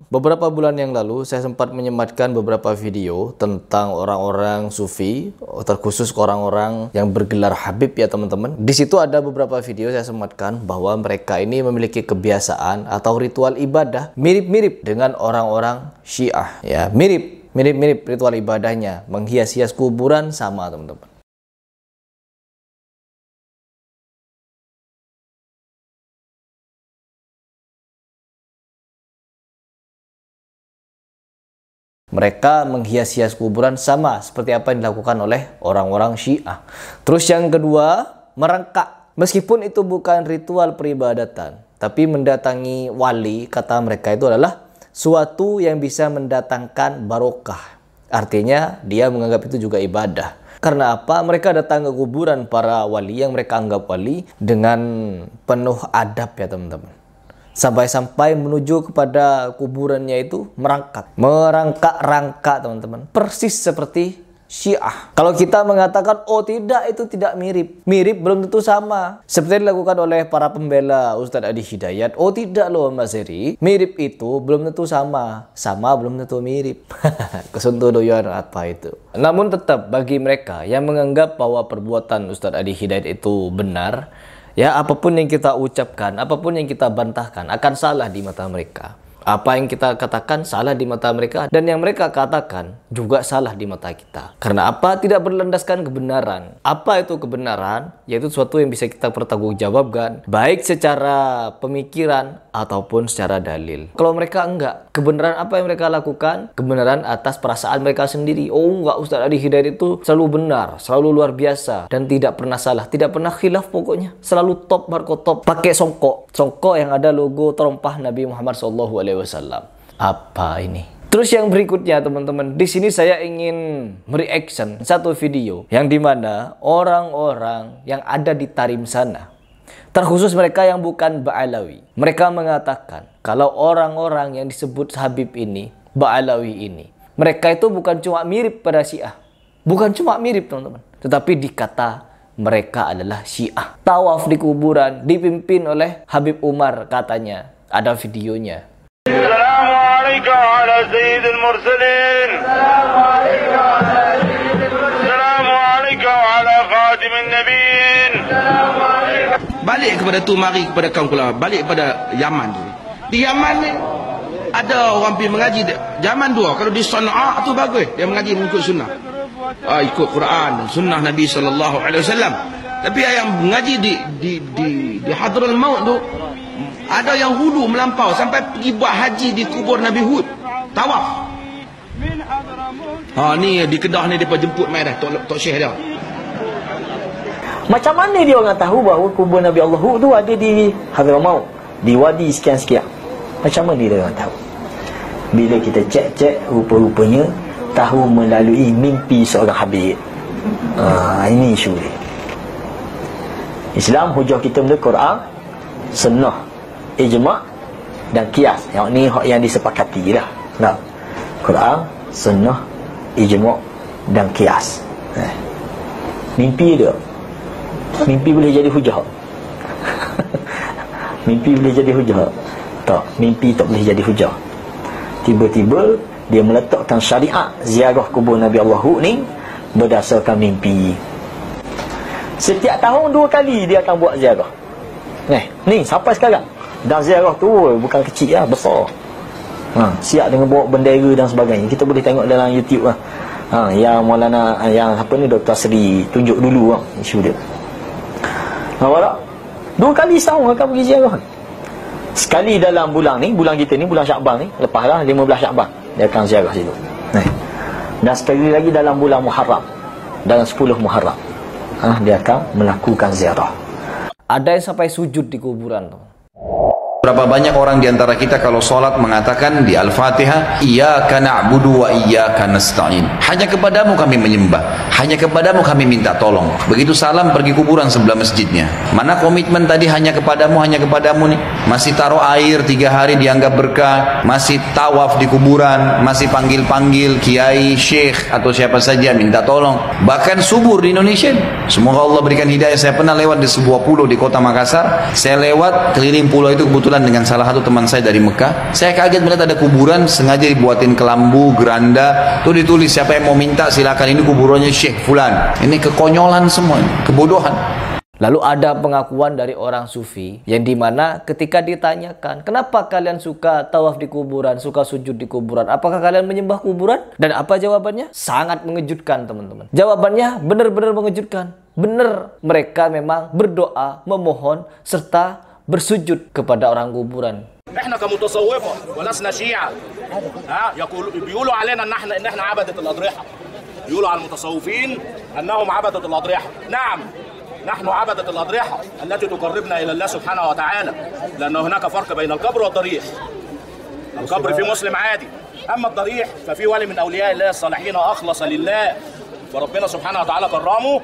Beberapa bulan yang lalu saya sempat menyematkan beberapa video tentang orang-orang sufi, terkhusus orang-orang yang bergelar Habib ya teman-teman. Di situ ada beberapa video saya sematkan bahwa mereka ini memiliki kebiasaan atau ritual ibadah mirip-mirip dengan orang-orang Syiah ya, mirip-mirip ritual ibadahnya, menghias-hias kuburan sama teman-teman. Mereka menghias-hias kuburan sama seperti apa yang dilakukan oleh orang-orang Syiah. Terus yang kedua, merangkak. Meskipun itu bukan ritual peribadatan, tapi mendatangi wali, kata mereka itu adalah suatu yang bisa mendatangkan barokah. Artinya dia menganggap itu juga ibadah. Karena apa? Mereka datang ke kuburan para wali yang mereka anggap wali dengan penuh adab ya teman-teman. Sampai-sampai menuju kepada kuburannya itu merangkak-rangkak teman-teman. Persis seperti Syiah. Kalau kita mengatakan, oh tidak, itu tidak mirip. Mirip belum tentu sama. Seperti yang dilakukan oleh para pembela Ustadz Adi Hidayat. Oh tidak loh Mas Heri. Mirip itu belum tentu sama. Sama belum tentu mirip. Kesuntudoyan apa itu. Namun tetap bagi mereka yang menganggap bahwa perbuatan Ustadz Adi Hidayat itu benar, ya, apapun yang kita ucapkan, apapun yang kita bantahkan akan salah di mata mereka. Apa yang kita katakan salah di mata mereka, dan yang mereka katakan juga salah di mata kita. Karena apa? Tidak berlandaskan kebenaran. Apa itu kebenaran? Yaitu sesuatu yang bisa kita pertanggungjawabkan, baik secara pemikiran ataupun secara dalil. Kalau mereka enggak, kebenaran apa yang mereka lakukan? Kebenaran atas perasaan mereka sendiri. Oh enggak, Ustadz Adi Hidayat itu selalu benar, selalu luar biasa, dan tidak pernah salah, tidak pernah khilaf pokoknya. Selalu top, markotop, pakai songkok yang ada logo terompah Nabi Muhammad SAW. Apa ini? Terus yang berikutnya teman-teman, di sini saya ingin mereaction satu video yang dimana orang-orang yang ada di Tarim sana, terkhusus mereka yang bukan Ba'alawi, mereka mengatakan kalau orang-orang yang disebut Habib ini, Ba'alawi ini, mereka itu bukan cuma mirip pada Syiah, bukan cuma mirip teman-teman, tetapi dikata mereka adalah Syiah. Tawaf di kuburan dipimpin oleh Habib Umar katanya, ada videonya. Assalamualaikum ala sayyidil mursalin. Assalamualaikum ala khatimin nabiyyin. Balik kepada tu, mari kepada kaum kula, balik pada Yaman tu. Di Yaman ni ada orang pergi mengaji zaman dua. Kalau di Sana'a tu bagus, dia mengaji mengikut sunnah. Ikut Quran, sunnah Nabi sallallahu alaihi wasallam. Tapi yang mengaji di Hadraul Maut tu, ada yang hulu melampau sampai pergi buat haji di kubur Nabi Hud, tawaf. Ni di Kedah ni depa jemput mai dah Tok Syekh dia. Macam mana dia orang tahu bahawa kubur Nabi Allah Hud tu ada di Hadraul Maut, di wadi sekian-sekian? Macam mana dia orang tahu? Bila kita cek rupa-rupanya tahu melalui mimpi seorang habib. Ini isu dia. Islam hujah kita menurut Quran, sunnah, ijma' dan qiyas. Yang ni yang disepakati dah. Nah, Quran, sunnah, ijma' dan qiyas. Mimpi dia. Mimpi boleh jadi hujah. Mimpi boleh jadi hujah. Tak, mimpi tak boleh jadi hujah. Tiba-tiba dia meletakkan syariat ziarah kubur Nabi Allah Hud ni berdasarkan mimpi. Setiap tahun 2 kali dia akan buat ziarah. Ni sampai sekarang. Dan ziarah tu bukan kecil lah, besar. Siap dengan bawa bendera dan sebagainya. Kita boleh tengok dalam YouTube lah. Yang Maulana, yang apa ni, Dr. Sri tunjuk dulu isu dia. Nampak tak? 2 kali setahun akan pergi ziarah. Sekali dalam bulan ni, bulan kita ni, bulan Syakban ni, lepas lah 15 Syakban dia akan ziarah situ. Dan sekali lagi dalam bulan Muharram, dalam 10 Muharram, dia akan melakukan ziarah. Ada yang sampai sujud di kuburan tuh. Berapa banyak orang di antara kita kalau sholat mengatakan di Al-Fatihah, Iyyaka na'budu wa iyyaka nasta'in. Hanya kepadamu kami menyembah, hanya kepadamu kami minta tolong. Begitu salam pergi kuburan sebelah masjidnya. Mana komitmen tadi hanya kepadamu nih? Masih taruh air 3 hari dianggap berkah, masih tawaf di kuburan, masih panggil-panggil kiai, syekh atau siapa saja minta tolong. Bahkan subur di Indonesia. Semoga Allah berikan hidayah. Saya pernah lewat di sebuah pulau di kota Makassar. Saya lewat keliling pulau itu, kebetulan jalan dengan salah satu teman saya dari Mekah. Saya kaget melihat ada kuburan sengaja dibuatin kelambu, geranda. Tuh ditulis siapa yang mau minta silakan, ini kuburannya Syekh Fulan. Ini kekonyolan semua, kebodohan. Lalu ada pengakuan dari orang sufi yang dimana ketika ditanyakan, kenapa kalian suka tawaf di kuburan, suka sujud di kuburan, apakah kalian menyembah kuburan? Dan apa jawabannya? Sangat mengejutkan teman-teman. Jawabannya benar-benar mengejutkan. Benar, mereka memang berdoa, memohon, serta bersujud kepada orang kuburan. احنا كمتصوفه ولسنا شيعة بيقولوا علينا ان احنا عبدة الاضرحة. بيقولوا على المتصوفين انهم عبدة الاضرحة. نعم، نحن عبدة الأضرحة التي تقربنا إلى الله سبحانه وتعالى، لأن هناك فرق بين القبر والضريح. القبر في مسلم عادي، أما الضريح ففي ولي من أولياء الله الصالحين أخلص لله، فربنا سبحانه وتعالى كرمه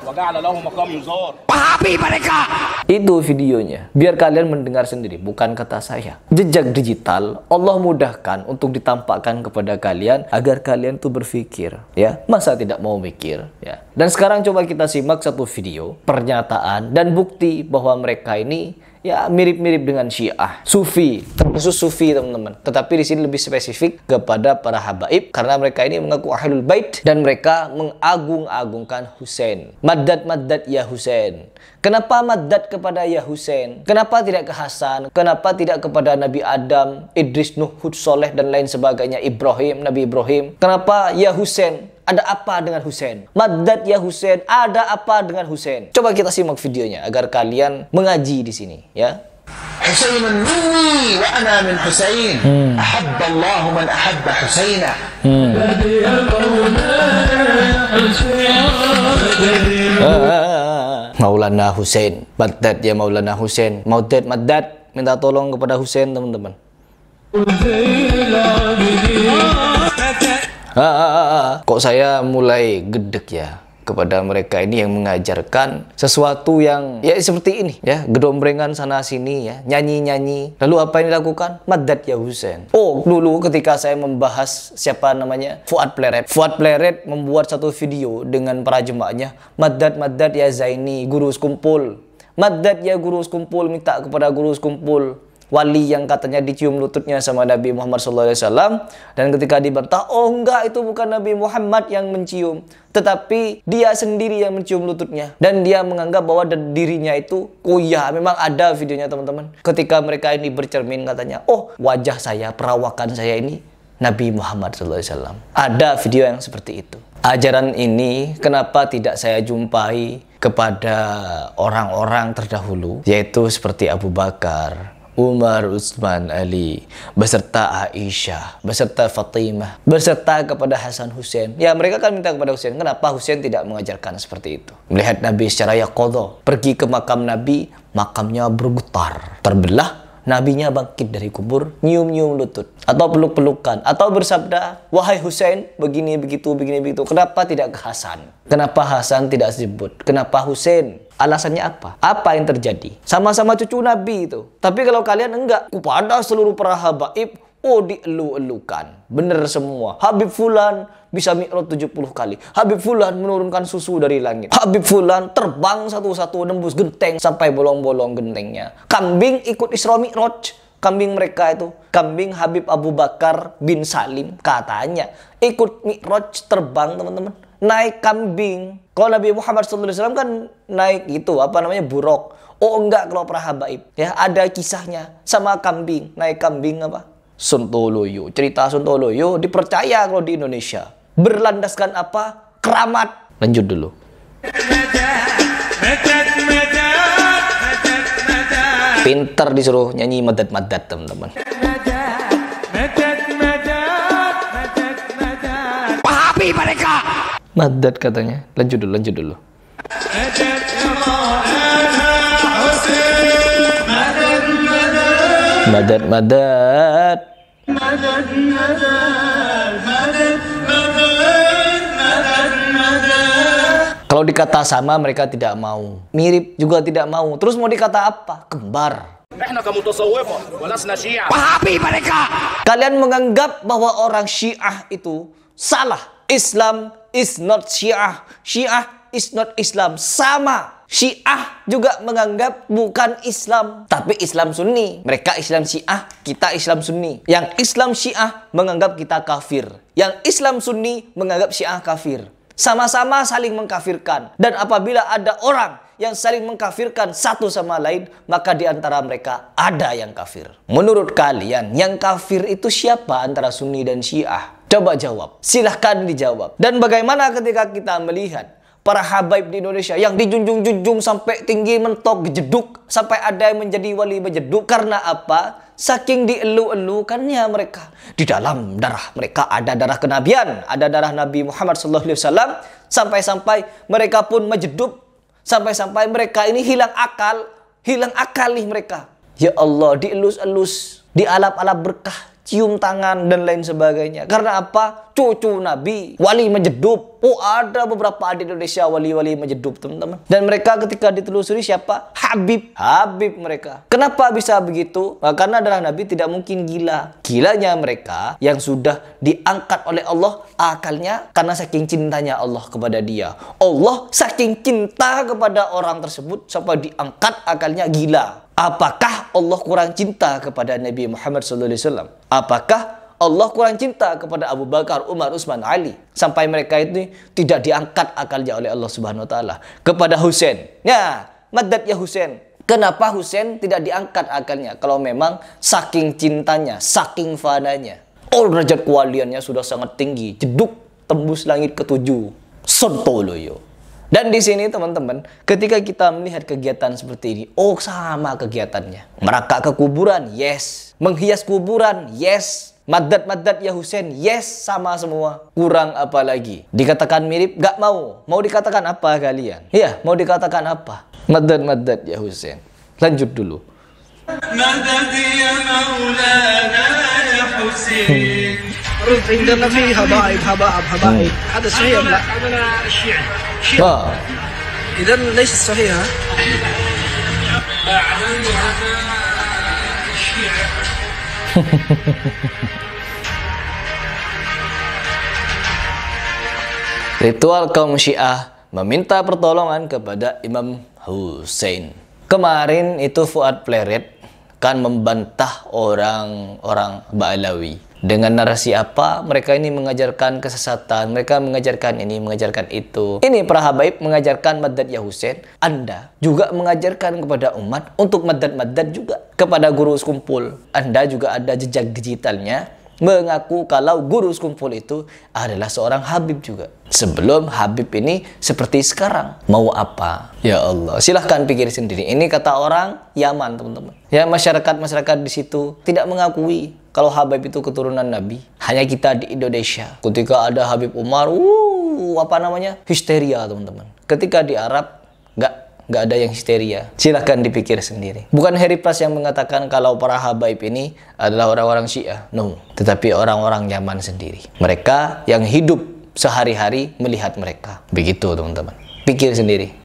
وجعل له مقام يزار. Wahabi mereka. Itu videonya. Biar kalian mendengar sendiri, bukan kata saya. Jejak digital Allah mudahkan untuk ditampakkan kepada kalian agar kalian tuh berpikir, ya. Masa tidak mau mikir, ya. Dan sekarang coba kita simak satu video pernyataan dan bukti bahwa mereka ini ya mirip-mirip dengan Syiah, Sufi, terkhusus Sufi teman-teman. Tetapi di sini lebih spesifik kepada para habaib karena mereka ini mengaku Ahlul Bait dan mereka mengagung-agungkan Husain. Madad ya Husain. Kenapa madad kepada ya Husain? Kenapa tidak ke Hasan? Kenapa tidak kepada Nabi Adam, Idris, Nuh, Hud, Soleh dan lain sebagainya, Ibrahim, Nabi Ibrahim? Kenapa ya Husain? Ada apa dengan Husain? Madad ya Husain, ada apa dengan Husain? Coba kita simak videonya agar kalian mengaji di sini, ya. Husainun minni wa ana min Husain. Ahabba Allah man ahabba Husaina. Maulana Husain, madad ya Maulana Husain. Madad, minta tolong kepada Husain teman-teman. Kok saya mulai gedek ya kepada mereka ini yang mengajarkan sesuatu yang ya seperti ini ya, gedombrengan sana sini ya, nyanyi-nyanyi. Lalu apa yang dilakukan? Madad ya Husain. Oh, dulu ketika saya membahas siapa namanya Fuad Pleret membuat satu video dengan para jemaahnya, madad ya Zaini, guru sekumpul. Madad ya guru sekumpul, minta kepada guru sekumpul. Wali yang katanya dicium lututnya sama Nabi Muhammad SAW, dan ketika dibantah, oh enggak, itu bukan Nabi Muhammad yang mencium, tetapi dia sendiri yang mencium lututnya, dan dia menganggap bahwa dirinya itu, oh iya memang ada videonya teman-teman, ketika mereka ini bercermin katanya, oh wajah saya, perawakan saya ini Nabi Muhammad SAW. Ada video yang seperti itu. Ajaran ini kenapa tidak saya jumpai kepada orang-orang terdahulu, yaitu seperti Abu Bakar, Umar, Utsman, Ali, beserta Aisyah, beserta Fatimah, beserta kepada Hasan Husain. Ya, mereka kan minta kepada Husain. Kenapa Husain tidak mengajarkan seperti itu? Melihat Nabi secara yaqadha, pergi ke makam Nabi, makamnya bergetar, terbelah, Nabinya bangkit dari kubur, nyium-nyium lutut, atau peluk-pelukan, atau bersabda, wahai Husain, begini begitu. Kenapa tidak ke Hasan? Kenapa Hasan tidak disebut? Kenapa Husain? Alasannya apa? Apa yang terjadi? Sama-sama cucu Nabi itu. Tapi kalau kalian enggak, kepada seluruh para habaib, oh dielu-elukan. Bener semua. Habib Fulan bisa mi'raj 70 kali. Habib Fulan menurunkan susu dari langit. Habib Fulan terbang satu-satu nembus genteng sampai bolong-bolong gentengnya. Kambing ikut Isra Mi'raj. Kambing mereka itu, kambing Habib Abu Bakar bin Salim katanya ikut Mi'raj, terbang teman-teman. Naik kambing. Kalau Nabi Muhammad SAW kan naik itu apa namanya buruk. Oh enggak, kalau para habaib ya ada kisahnya sama kambing. Naik kambing apa? Sontoloyo. Cerita Sontoloyo dipercaya kalau di Indonesia. Berlandaskan apa? Keramat. Lanjut dulu. Pintar disuruh nyanyi madad teman-teman. Wahabi mereka. Madad katanya. Lanjut dulu. Madad. Kalau dikata sama mereka tidak mau, mirip juga tidak mau. Terus mau dikata apa? Kembar. Wahabi mereka. Kalian menganggap bahwa orang Syiah itu salah. Islam is not Syiah. Syiah is not Islam. Sama. Syiah juga menganggap bukan Islam, tapi Islam Sunni. Mereka Islam Syiah, kita Islam Sunni. Yang Islam Syiah menganggap kita kafir. Yang Islam Sunni menganggap Syiah kafir. Sama-sama saling mengkafirkan. Dan apabila ada orang yang saling mengkafirkan satu sama lain, maka di antara mereka ada yang kafir. Menurut kalian, yang kafir itu siapa antara Sunni dan Syiah? Coba jawab. Silahkan dijawab. Dan bagaimana ketika kita melihat para habaib di Indonesia yang dijunjung-junjung sampai tinggi mentok jeduk, sampai ada yang menjadi wali menjeduk. Karena apa? Saking dielu-elukannya mereka. Di dalam darah mereka ada darah kenabian, ada darah Nabi Muhammad SAW. Sampai-sampai mereka pun menjeduk, sampai-sampai mereka ini hilang akal nih mereka. Ya Allah, dielus-elus, dialap-alap berkah, cium tangan dan lain sebagainya. Karena apa? Cucu Nabi, wali menjedup. Oh, ada beberapa di Indonesia wali-wali menjedup, teman-teman. Dan mereka ketika ditelusuri siapa? Habib mereka. Kenapa bisa begitu? Karena darah Nabi tidak mungkin gila. Gilanya mereka yang sudah diangkat oleh Allah akalnya karena saking cintanya Allah kepada dia. Allah saking cinta kepada orang tersebut sampai diangkat akalnya gila. Apakah Allah kurang cinta kepada Nabi Muhammad SAW? Apakah Allah kurang cinta kepada Abu Bakar, Umar, Utsman, Ali? Sampai mereka itu tidak diangkat akalnya oleh Allah Subhanahu Wa Taala. Kepada Husain. Ya, madad ya Husain. Kenapa Husain tidak diangkat akalnya? Kalau memang saking cintanya, saking fananya. Oh, derajat kewaliannya sudah sangat tinggi. Jeduk tembus langit ketujuh. Sontoloyo. Dan di sini teman-teman, ketika kita melihat kegiatan seperti ini, oh sama kegiatannya. Merakak ke kuburan, yes. Menghias kuburan, yes. Madad ya Husain, yes, sama semua. Kurang apa lagi? Dikatakan mirip, gak mau. Mau dikatakan apa kalian? Iya, mau dikatakan apa? Madad ya Husain. Lanjut dulu. Madad ya Maulana ya Husain. عندنا في حبائب هذا صحيح ولا لا؟ عندنا الشيعة إذا ليش صحيحة؟ Ritual kaum Syiah meminta pertolongan kepada Imam Husain. Kemarin itu Fuad Pleret kan membantah orang-orang Ba'alawi. Dengan narasi apa? Mereka ini mengajarkan kesesatan, mereka mengajarkan ini, mengajarkan itu. Ini para habaib mengajarkan madad ya Husain. Anda juga mengajarkan kepada umat untuk madad juga. Kepada guru sekumpul, Anda juga ada jejak digitalnya mengaku kalau guru sekumpul itu adalah seorang habib juga. Sebelum habib ini seperti sekarang. Mau apa? Ya Allah, silahkan pikir sendiri. Ini kata orang Yaman, teman-teman. Ya, masyarakat di situ tidak mengakui kalau Habib itu keturunan Nabi. Hanya kita di Indonesia. Ketika ada Habib Umar, histeria, teman-teman. Ketika di Arab, nggak ada yang histeria. Silahkan dipikir sendiri. Bukan Harry Plus yang mengatakan kalau para Habaib ini adalah orang-orang Syiah. No. Tetapi orang-orang Yaman sendiri. Mereka yang hidup sehari-hari melihat mereka. Begitu, teman-teman. Pikir sendiri.